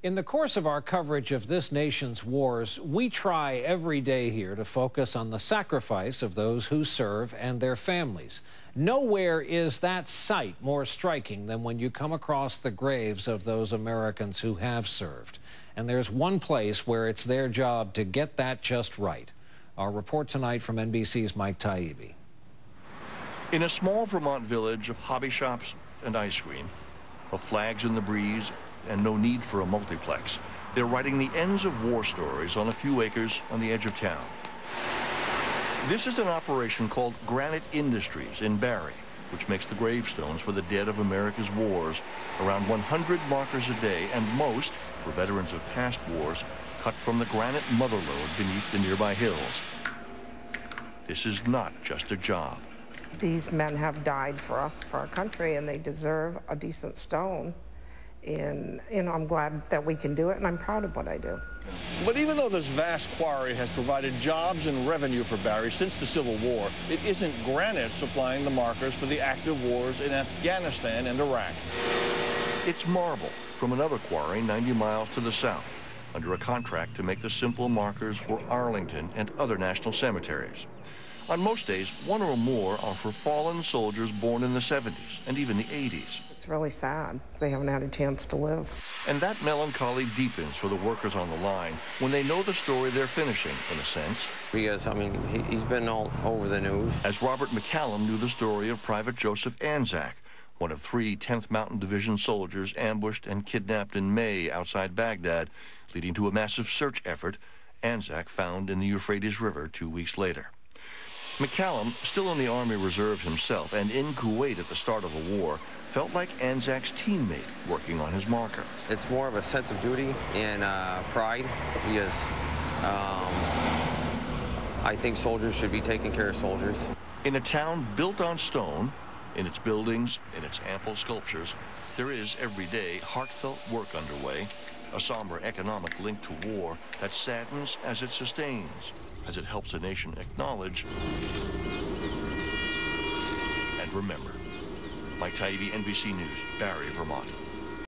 In the course of our coverage of this nation's wars, we try every day here to focus on the sacrifice of those who serve and their families. Nowhere is that sight more striking than when you come across the graves of those Americans who have served. And there's one place where it's their job to get that just right. Our report tonight from NBC's Mike Taibbi. In a small Vermont village of hobby shops and ice cream, of flags in the breeze, and no need for a multiplex, they're writing the ends of war stories on a few acres on the edge of town. This is an operation called Granite Industries in Barrie, which makes the gravestones for the dead of America's wars. Around 100 markers a day, and most, for veterans of past wars, cut from the granite motherlode beneath the nearby hills. This is not just a job. These men have died for us, for our country, and they deserve a decent stone. And I'm glad that we can do it, and I'm proud of what I do. But even though this vast quarry has provided jobs and revenue for Barrie since the Civil War, it isn't granite supplying the markers for the active wars in Afghanistan and Iraq. It's marble from another quarry 90 miles to the south, under a contract to make the simple markers for Arlington and other national cemeteries. On most days, one or more are for fallen soldiers born in the 70s and even the 80s. It's really sad. They haven't had a chance to live. And that melancholy deepens for the workers on the line when they know the story they're finishing, in a sense. Because, I mean, he's been all over the news. As Robert McCallum knew the story of Private Joseph Anzac, one of 3 10th Mountain Division soldiers ambushed and kidnapped in May outside Baghdad, leading to a massive search effort, Anzac found in the Euphrates River 2 weeks later. McCallum, still in the Army Reserve himself and in Kuwait at the start of the war, felt like Anzac's teammate working on his marker. It's more of a sense of duty and pride, because I think soldiers should be taking care of soldiers. In a town built on stone, in its buildings, in its ample sculptures, there is every day heartfelt work underway, a somber economic link to war that saddens as it sustains, as it helps a nation acknowledge and remember. Mike Taibbi, NBC News, Barrie, Vermont.